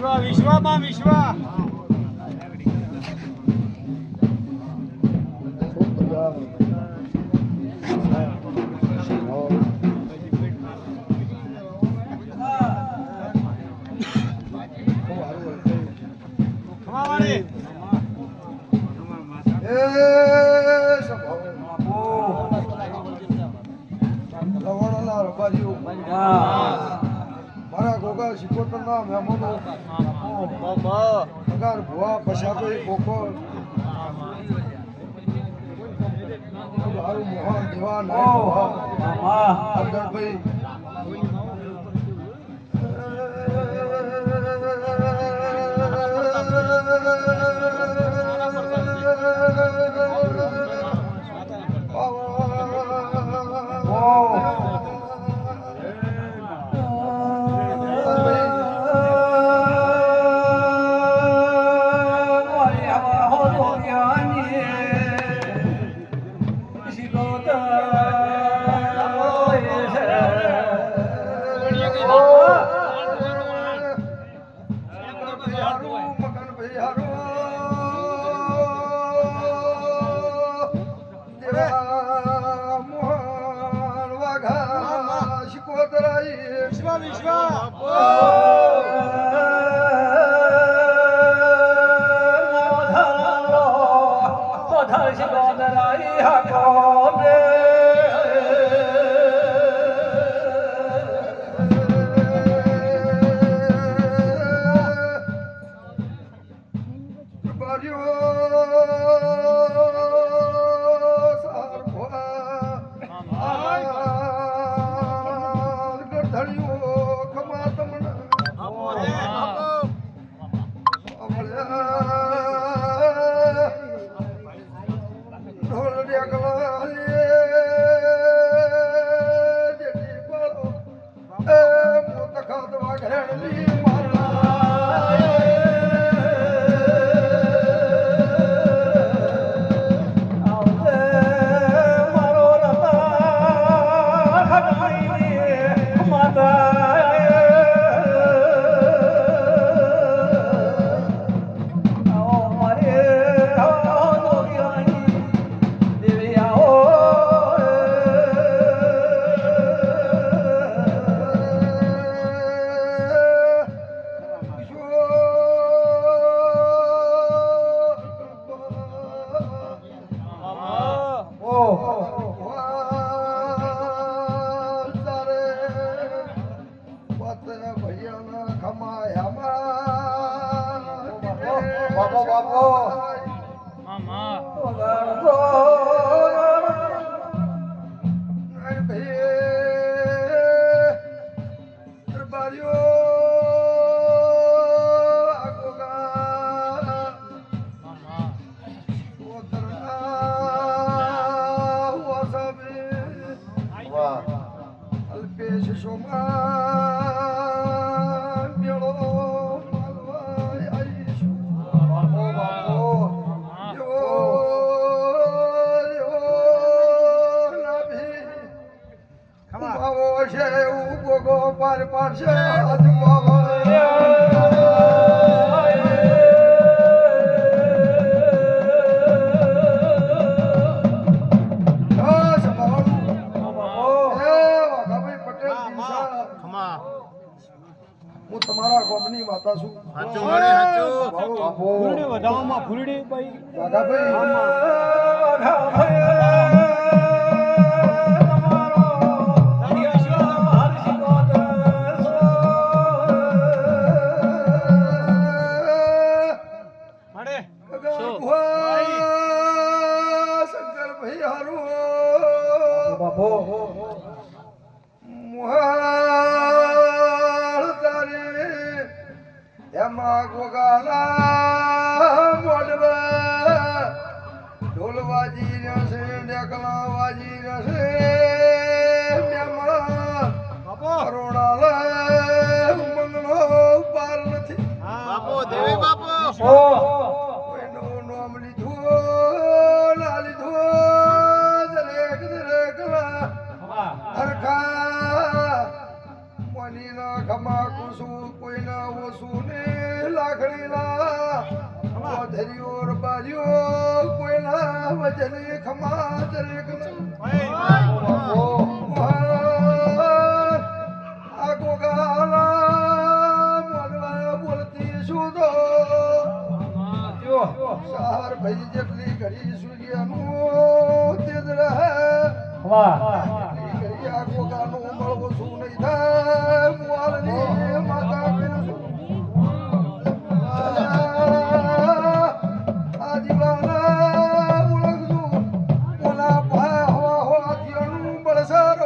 વિશ્વમાં વિશ્વ મારા ગોગા શિકોતર ના મહેમાનો પગાર ભુવા પશાભાઈ કોકોર મારું મોહન દેવા નાયક અફજલભાઈ હું તમારા ગોમની માતા છું. સાચું વળે સાચું ફૂલડી વધાવમાં ફૂલડી ભાઈ શંકરભાઈ હારું બાપો એમાં ગોગાલા મોડવા ઢોલવાજી રહેશે ડેકલા વાજી રહેશે એમાં કરોડા મંગળો પાર નથી બાપો દેવી બાપો કોઈનો નામ લીધું ના લીધું દરેક હરખા મની ના ખમા કુસું કોઈના ઓછું ને રાખડીલા ધર્યો બાર્યો કોઈના વજને ખમા દરેક આ ગોગાલા મોડવા બોલતી શું તો સાર ભાઈ જેટલી ઘડી સૂર્યનું તેજ રહે ઘડી આ ગોગાનું મળવું શું નહીં થાય મુઆલની માતા આ દીવાના ઓળખજો ઓલા ભા હવા હોવાથીનું બળસર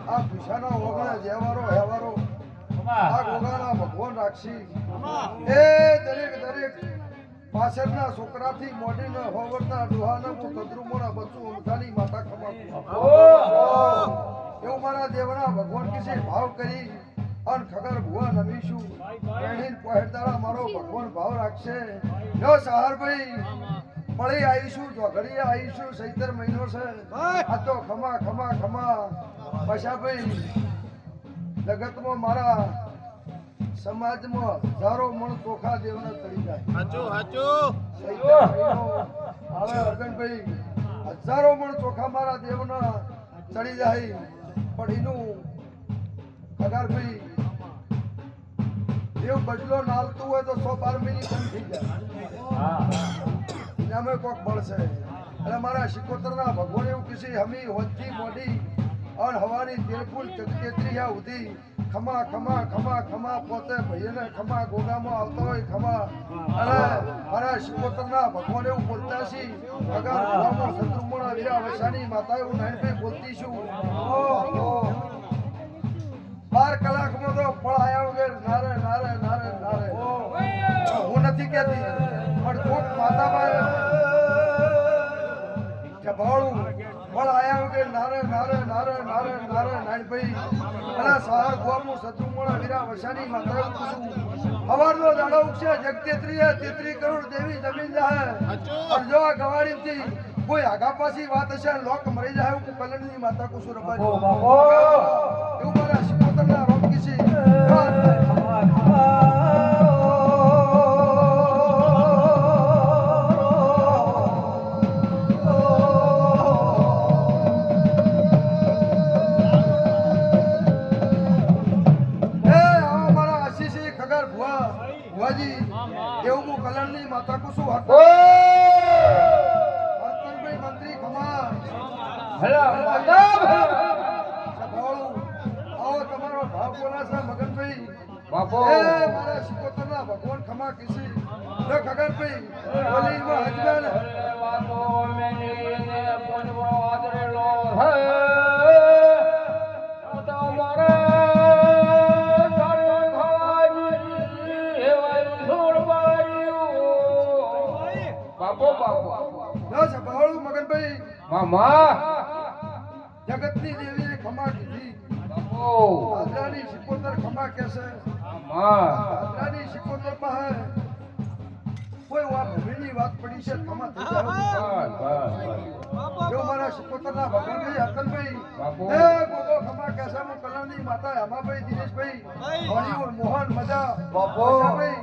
આ ભૂષાના ઓગણા જેવારો હેવારો આ ગોગાના ભગવાન રાખશી એ દરેક પાછળના છોકરાથી મોડીને હોવરના ડોહાના હું કદરુમોના બચ્ચું ઉમતાની માતા ખમાવું એવું મારા દેવના ભગવાન કિસે ભાવ કરી અન ખગર ભુવા નમીશું પહેણીન પહેરતાળા મારો ભગવાન ભાવ રાખશે યો સહારભાઈ મળી આવીશું જોગડીએ આવીશું સૈતર મહિનો છે આ તો ખમા પશાભાઈ જગતમાં મારા સમાજમાં હજારો મણ ચોખા દેવને ચડી જાય હવે અર્જનભાઈ હજારો મણ ચોખા મારા દેવના ચડી જાય પણ એનું ખગારભાઈ એવું બદલો નાલતું હોય તો 112 મિનિટ બંધ થઈ જાય અમે કોક બળશે અને મારા શિકોતરના ભગવાન એવું કીધી હમી હોજથી મોડી અને હવાની તેલફૂલ ચકચેત્રીયા ઉધી ખમા પોતે ભાઈને ખમા ગોગામાં આવતો હોય ખમા અને મારા શિકોતરના ભગવાન એવું બોલતા છી અગર ભગવાન શત્રુમોના વીરા વસાની માતા એવું નાનભાઈ બોલતી છું 12 કલાકમાં તો ફળ આયા વગર નારે હું નથી કહેતી પણ કોક માતામાં જભાળું ફળ આયા વગર નારે નાનભાઈ અને સહાર ગોમનું શત્રુમોણા વીરા વસાની માતા એવું પૂછું હવારનો દાડો ઉગશે જગતેત્રી 33 કરોડ દેવી જમીન જાય અને જો આ ગવાડીથી કોઈ આગા પાછી વાત હશે લોક મરી જાય હું કલણની માતા કુસુર રબાજી એવું મારા શિકોતરના રોમ કીસી એવું હું કલણની માતા કુસુ હતો વર્તનભાઈ મંત્રી ખમા આવો તમારો ભાવ બોલાશે મગનભાઈ બાપો મારા શિકોતરના ભગવાન ખમા કીસી જો ખગનભાઈ બોલીમાં હજબેન વાતો મેને પોનવો આદરેલો હે તો મારા મગનભાઈ મામા જગતની દેવીએ ખમા કીધી આદરાની શિકોતર ખમા કેસે આદરાની શિકોતર પાસે કોઈ ભૂમિની વાત પડી છે ખમા થઈ જાય જો મારા શિકોતરના ભગવાનભાઈ હકનભાઈ એ ગોગો ખમા કેસે હું કલણની માતા હેમાભાઈ દિનેશભાઈ હરિઓર મોહન મજા ભાઈ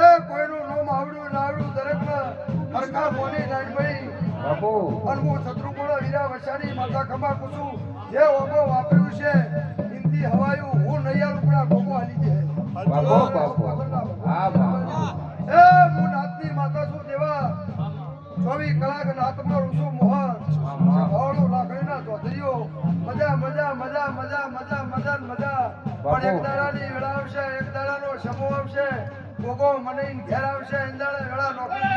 એ કોઈનું નામ આવડું ના આવડું દરેકના હરખા મોની નાનભાઈ બાપુ અને હું શત્રુપુરા વીરા વસાની માતા ખમા કુસુ જે ઓગો વાપર્યું છે હિન્દી હવાયું હું નૈયા રૂપડા ગોગો હાલી દે બાપુ હા એ હું નાતની માતા છું દેવા 24 કલાક નાતમાં રૂસુ મોહન ભાવડો લાકડીના ચોધરીઓ મજા પણ એક દાડાની વેળા આવશે એક દાડાનો સમો આવશે ગોગો મને ઘેર આવશે ઇંદાડે વેળા નોકરી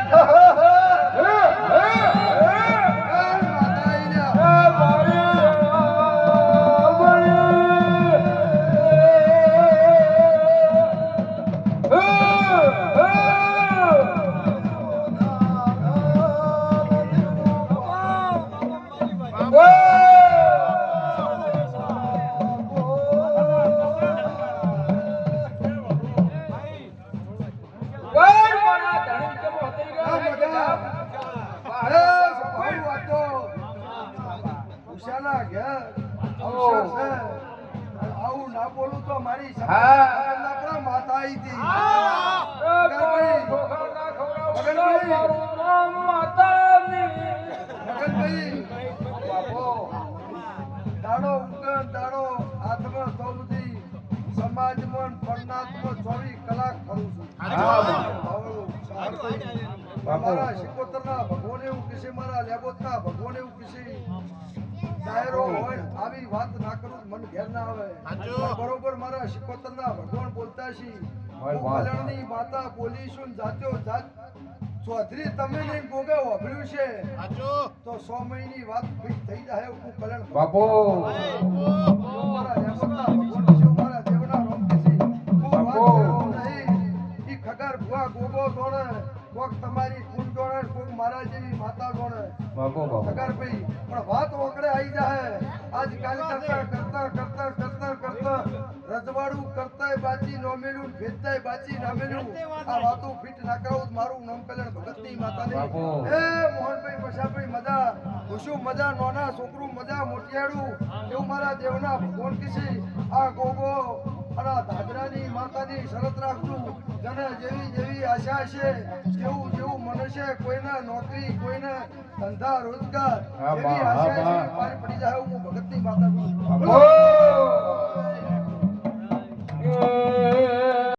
બોલું તો મારી હા. આપણા માતા આઈ હતી મગનભાઈ બાપો દાડો ઉગન દાડો હાથમાં સૌથી સમાજમાં પરમાત્મા 24 કલાક ફરું છું મારા શિકોતરના ભગવાન એવું કીધે મારા લેબોતના ભગવાન એવું કીધે ડાયરો હોય આવી વાત ના કરું મન ઘેર ના આવે બરોબર મારા શિકોતરના ભગવાન બોલતા છી હું કલ્યાણની માતા બોલીશું જાત્યો જાત ચૌધરી તમે નહીં ગોગા વાભળ્યું છે તો 100 મહિની વાત ફિટ થઈ જાય હું કલ્યાણ બાપો મારા લેબોતના ભગવાન છે મારા દેવના રોમ છે હું વાત કરું નહીં ઈ ખગર ભુવા ગોગો જોણે કોક તમારી કુલ જોણે કોક મારા જેવી માતા જોણે બાપો બાપો ખગર ભાઈ પણ વાત ઓકડે આવી જાય આજ કાલ કરતા રજવાડું કરતાય બાજી નોમેલું ભેજતાય બાજી નામેલું આ વાતો ફિટ ના કરાવું તો મારું નામ કલ્યાણ ભગતની માતાને બાપુ. એ મોહનભાઈ પછાભાઈ મજા ખુશું મજા નોના છોકરું મજા મોટિયાડું એવું મારા દેવના ભગવાન કીધી આ ગોગો અને દાદરાની માતાની શરત રાખતું જેને જેવી જેવી આશા છે જેવું જેવું મનુષ્ય કોઈને નોકરી કોઈને ધંધા રોજગાર હા, એવી બા, આશા હા, છે બા. પાર પડી જાય હું ભગતની માતા છું. બાપો